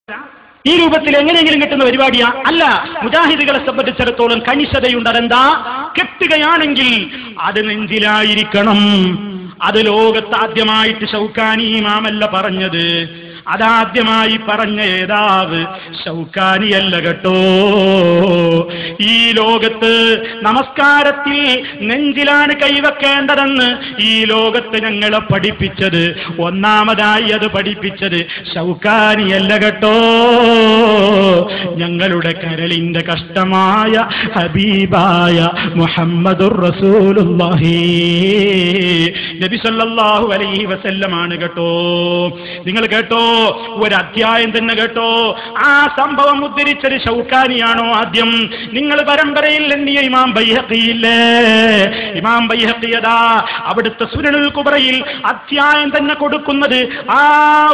ഈ രൂപത്തിൽ എങ്ങനെയെങ്കിലും കിട്ടുന്ന പരിപാടിയാ അല്ല. മുജാഹിദുകളെ സംബന്ധിച്ചിടത്തോളം കണിശതയുണ്ട്. അതെന്താ? കെട്ടുകയാണെങ്കിൽ അത് നെഞ്ചിലായിരിക്കണം. അത് ലോകത്താദ്യമായിട്ട് ശൗക്കാനി ഇമാമല്ല പറഞ്ഞത്, അതാദ്യമായി പറഞ്ഞ ഏതാവ് ശൗക്കാനിയല്ല കേട്ടോ. ഈ ലോകത്ത് നമസ്കാരത്തിൽ നെഞ്ചിലാണ് കൈവെക്കേണ്ടതെന്ന് ഈ ലോകത്ത് ഞങ്ങളെ പഠിപ്പിച്ചത്, ഒന്നാമതായി അത് പഠിപ്പിച്ചത് ശൗക്കാനിയല്ല കേട്ടോ. ഞങ്ങളുടെ കരളിന്റെ കഷ്ടമായ ഹബീബായ മുഹമ്മദുർ റസൂലുള്ളാഹി നബി സല്ലല്ലാഹു അലൈഹി വസല്ലമാണ് കേട്ടോ. നിങ്ങൾ കേട്ടോ, ഒരധ്യായം തന്നെ കേട്ടോ. ആ സംഭവം ഉദ്ധരിച്ചത് ശൗക്കാനിയാണോ ആദ്യം? നിങ്ങൾ പരമ്പരയിൽ എണ്ണിയ ഇമാം ബൈഹഖിയില്ലേ? ഇമാം ബൈഹഖിയതാ അവിടുത്തെ സുനനുൽ കുബ്രയിൽ അധ്യായം തന്നെ കൊടുക്കുന്നത് ആ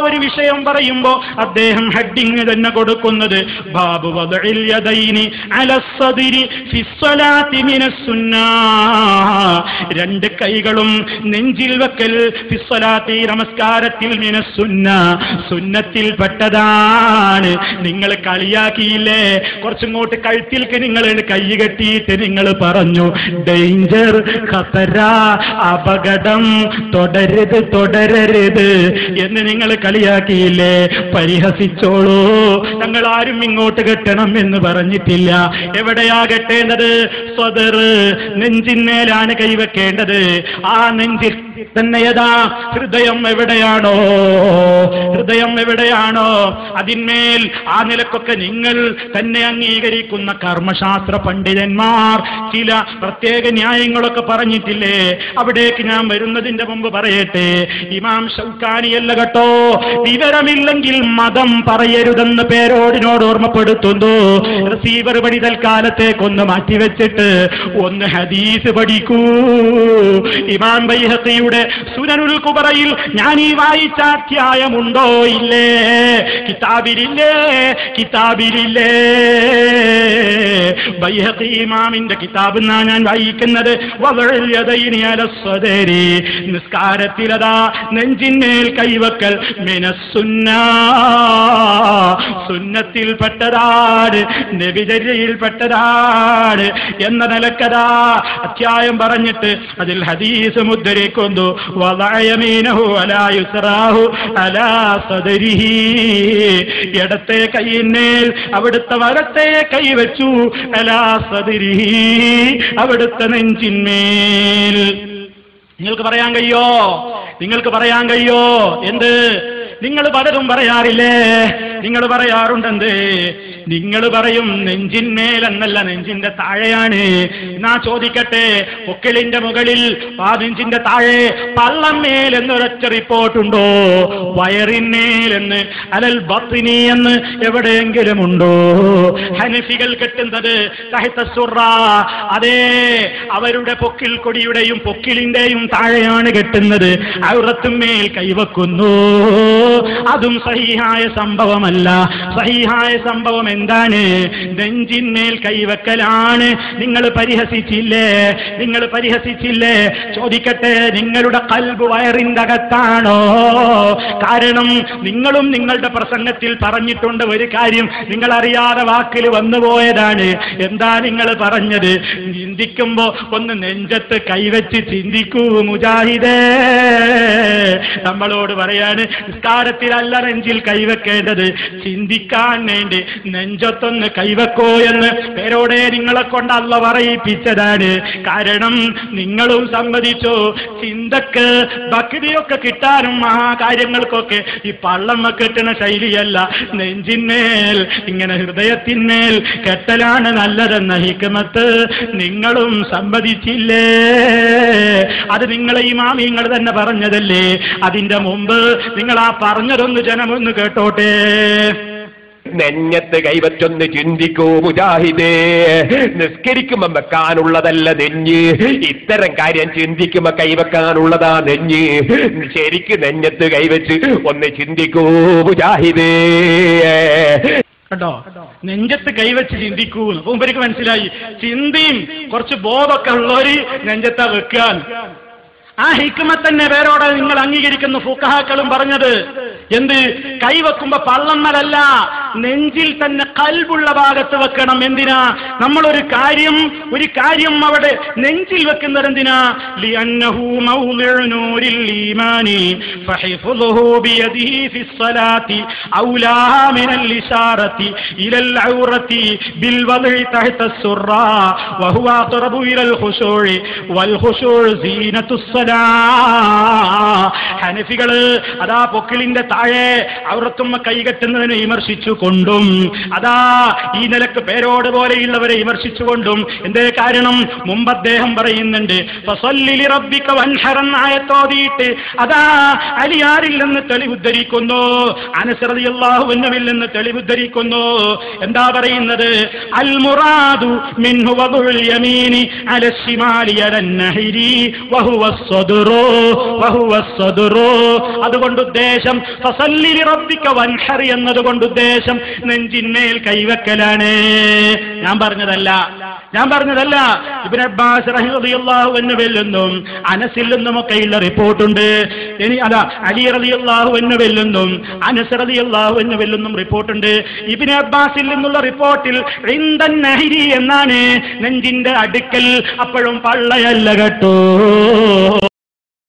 ഒരു വിഷയം പറയുമ്പോ അദ്ദേഹം ഹെഡിങ് തന്നെ കൊടുക്കുന്നത് ബാബു വദഇൽ യദൈനി അലസ്സദ്രി ഫിസ്സലാത്തി മിനസ്സുന്നാ. രണ്ട് കൈകളും നെഞ്ചിൽ വെക്കൽ ഫിസ്സലാത്തി നമസ്കാരത്തിൽ മിനസ്സുന്ന സുന്നത്തിൽ പെട്ടതാണ്. നിങ്ങൾ കളിയാക്കിയില്ലേ? കുറച്ചിങ്ങോട്ട് കഴുത്തിൽക്ക് നിങ്ങൾ കൈ കെട്ടിയിട്ട് നിങ്ങൾ പറഞ്ഞു ഡേഞ്ചർ, ഖതറ, അപകടം, തുടരുത് തുടരരുത് എന്ന് നിങ്ങൾ കളിയാക്കിയില്ലേ? പരിഹസിച്ചോളൂ, ഞങ്ങൾ ആരും ഇങ്ങോട്ട് കെട്ടണം എന്ന് പറഞ്ഞിട്ടില്ല. എവിടെയാ കെട്ടേണ്ടത്? സ്വദർ, നെഞ്ചിന്മേലാണ് കൈവെക്കേണ്ടത്. ആ നെഞ്ചിൽ തന്നെ ഏതാ? ഹൃദയം എവിടെയാണോ, ഹൃദയം എവിടെയാണോ അതിന്മേൽ ആ നിലക്കൊക്കെ നിങ്ങൾ തന്നെ അംഗീകരിക്കുന്ന കർമ്മശാസ്ത്ര പണ്ഡിതന്മാർ ചില പ്രത്യേക ന്യായങ്ങളൊക്കെ പറഞ്ഞിട്ടില്ലേ? അവിടേക്ക് ഞാൻ വരുന്നതിന്റെ മുമ്പ് പറയട്ടെ, ഇമാം ശൗക്കാനിയല്ല കേട്ടോ. വിവരമില്ലെങ്കിൽ മതം പറയരുതെന്ന് പേരോടിനോട് ഓർമ്മപ്പെടുത്തുന്നു. റിസീവർ പടി തൽക്കാലത്തേക്കൊന്ന് മാറ്റിവെച്ചിട്ട് ഒന്ന് ഹദീസ് പഠിക്കൂ. ഇമാം ബൈഹഖിയുടെ സുനനുൽ കുബ്രയിൽ ഞാൻ ഈ വായിച്ച അധ്യായമുണ്ടോ? ഇല്ലേ? കിതാബിലില്ലേ? കിതാബിലില്ലേ? ബൈഹഖി ഇമാമിന്റെ കിതാബ് എന്നാണ് ഞാൻ വായിക്കുന്നത്. വദഇൽ യദൈനി അലസ്സദരി, നിസ്കാരത്തിലതാ നെഞ്ചിന്മേൽ കൈവക്കൽ മിനസ്സുന്നാ, സുന്നത്തിൽപ്പെട്ടതാണ്, നബിചര്യയിൽപ്പെട്ടതാണ് എന്ന നിലക്കതാ അധ്യായം പറഞ്ഞിട്ട് അതിൽ ഹദീസ് ഉദ്ധരിക്കുന്നു. വദഅ യമീനഹു അലാ യുസ്റാഹു അലാ സദരിഹി, ഇടത്തെ കൈയിന്മേൽ അവിടുത്തെ വലത്തെ കൈ വെച്ചു. അലാ സദരിഹി, അവിടുത്തെ നെഞ്ചിന്മേൽ. നിങ്ങൾക്ക് പറയാൻ കഴിയോ? നിങ്ങൾക്ക് പറയാൻ കഴിയോ? എന്ത്? നിങ്ങൾ പലതും പറയാറില്ലേ? നിങ്ങൾ പറയാറുണ്ടെന്ത്? നിങ്ങൾ പറയും നെഞ്ചിന്മേലെന്നല്ല, നെഞ്ചിന്റെ താഴെയാണ്. എന്നാ ചോദിക്കട്ടെ, പൊക്കിളിന്റെ മുകളിൽ ആ നെഞ്ചിന്റെ താഴെ പള്ളമേൽ എന്നൊരൊറ്റ റിപ്പോർട്ടുണ്ടോ? വയറിന്മേലെന്ന് അലൽ ബത്നി എന്ന് എവിടെയെങ്കിലും ഉണ്ടോ? ഹനഫികൾ കെട്ടുന്നത് തഹ്തസുറ, അതേ അവരുടെ പൊക്കിൾ കൊടിയുടെയും പൊക്കിളിന്റെയും താഴെയാണ് കെട്ടുന്നത്. ഔറത്തുമേൽ കൈവക്കുന്നു. അതും സഹീഹായ സംഭവമല്ല. സഹീഹായ സംഭവം എന്താണ്? നെഞ്ചിന്മേൽ കൈവെക്കലാണ്. നിങ്ങൾ പരിഹസിച്ചില്ലേ? നിങ്ങൾ പരിഹസിച്ചില്ലേ? ചോദിക്കട്ടെ, നിങ്ങളുടെ ഖൽബ് വയറിന്റെ അകത്താണോ? കാരണം നിങ്ങളും നിങ്ങളുടെ പ്രസംഗത്തിൽ പറഞ്ഞിട്ടുണ്ട് ഒരു കാര്യം, നിങ്ങൾ അറിയാതെ വാക്കിൽ വന്നുപോയതാണ്. എന്താ നിങ്ങൾ പറഞ്ഞത്? ചിന്തിക്കുമ്പോ ഒന്ന് നെഞ്ചത്ത് കൈവച്ച് ചിന്തിക്കൂ മുജാഹിദേ. നമ്മളോട് പറയാണ് നിസ്കാരത്തിലല്ല നെഞ്ചിൽ കൈവെക്കേണ്ടത്, ചിന്തിക്കാൻ വേണ്ടി നെഞ്ചത്തൊന്ന് കൈവെക്കോ എന്ന് പേരോടെ നിങ്ങളെ കൊണ്ട് അള്ള പറയിപ്പിച്ചതാണ്. കാരണം നിങ്ങളും സമ്മതിച്ചോ, ചിന്തക്ക് ഭക്തിയൊക്കെ കിട്ടാനും ആ കാര്യങ്ങൾക്കൊക്കെ ഈ പള്ളമ്മ കെട്ടുന്ന ശൈലിയല്ല, നെഞ്ചിന്മേൽ ഇങ്ങനെ ഹൃദയത്തിന്മേൽ കെട്ടലാണ് നല്ലതെന്ന ഹിക്മത്ത് നിങ്ങളും സമ്മതിച്ചില്ലേ? അത് നിങ്ങളെ ഇമാമിങ്ങൾ തന്നെ പറഞ്ഞതല്ലേ? അതിന്റെ മുമ്പ് നിങ്ങൾ ആ പറഞ്ഞതൊന്ന് ജനമൊന്ന് കേട്ടോട്ടെ. നെഞ്ഞത്ത് കൈവച്ചൊന്ന് ചിന്തിക്കൂ മുജാഹിദേ. നിസ്കരിക്കുമ്പോ വെക്കാനുള്ളതല്ല നെഞ്ഞ്, ഇത്തരം കാര്യം ചിന്തിക്കുമ്പോ കൈവെക്കാനുള്ളതാ നെഞ്ഞ്. ശരിക്ക് നെഞ്ഞത്ത് കൈവച്ച് ഒന്ന് ചിന്തിക്കൂ മുജാഹിദേ. കേട്ടോ, നെഞ്ചത്ത് കൈവച്ച് ചിന്തിക്കൂ. മുമ്പേക്ക് മനസ്സിലായി. ചിന്തയും കുറച്ച് ബോധമൊക്കെ ഉള്ളവര് നെഞ്ചത്താ വെക്കാൻ. ആ ഹിക്മത്ത് തന്നെ പേരോടെ നിങ്ങൾ അംഗീകരിക്കുന്ന ഫുഖഹാക്കളും പറഞ്ഞത് എന്ത്? കൈവെക്കുമ്പോ പള്ളമ്മലല്ല, നെഞ്ചിൽ തന്നെ കൽബുള്ള ഭാഗത്ത് വെക്കണം. എന്തിനാ? നമ്മളൊരു കാര്യം അവിടെ നെഞ്ചിൽ വെക്കുന്നത് എന്തിനാ? ലിഅന്നഹു മൗളിഉ നൂരിൽ ഈമാനി ഫഹിഫുദുഹു ബിയദിഹി ഫിസ്സലാത്തി ഔലാ മിനൽ ഇശാറത്തി ഇലൽ ഔറത്തി ബിൽ വദ്ഇ തഹത അസ്സുറാ വഹുവ അഖറബു ഇലൽ ഖുശൂഇ വൽ ഖുശൂഉ സീനത്തുസ് സലാ. ഹനഫികള് അതാ പൊക്കിളിന്റെ താഴെ ഔറത്തുമ്മ കൈകെട്ടുന്നതിനെ വിമർശിച്ചുകൊണ്ടും അതാ ഈ നിലക്ക് പേരോട് പോലെയുള്ളവരെ വിമർശിച്ചുകൊണ്ടും എന്തേ കാരണം? മുമ്പ് അദ്ദേഹം പറയുന്നുണ്ട് ഫസല്ലി ലിറബ്ബിക വൻഹർ ആയത്തോതിയിട്ട് അതാ അലിയാരിൽ നിന്ന് തെളിവുദ്ധരിക്കുന്നു, അനസ് റളിയല്ലാഹു അൻഹുവിൽ നിന്ന് തെളിവുദ്ധരിക്കുന്നു. എന്താ പറയുന്നത്? അൽ മുറാദു മിൻഹു വദുൽ യമീനി അല ശിമാലി അലൻ നഹരി വഹുവ സദറു. അതുകൊണ്ട് ഉദ്ദേശം ഫസല്ലി ലിറബ്ബിക വൻഹർ എന്നതുകൊണ്ട് ഉദ്ദേശം നെഞ്ചിന്മേൽ കൈവെക്കലാണ്. ഞാൻ പറഞ്ഞതല്ല. ഇബ്നു അബ്ബാസ് റളിയല്ലാഹു അൻഹുവിൽ നിന്നും അനസിൽ നിന്നുമൊക്കെയുള്ള റിപ്പോർട്ടുണ്ട്. ഇനി അല്ല, അലി റളിയല്ലാഹു അൻഹുവിൽ നിന്നും അനസ് റളിയല്ലാഹു അൻഹുവിൽ നിന്നും റിപ്പോർട്ടുണ്ട്. ഇബ്നു അബ്ബാസിൽ നിന്നുള്ള റിപ്പോർട്ടിൽ ഇൻദൻ നഹരി എന്നാണ്, നെഞ്ചിന്റെ അടുക്കൽ. അപ്പോഴും പള്ളയല്ല കേട്ടോ.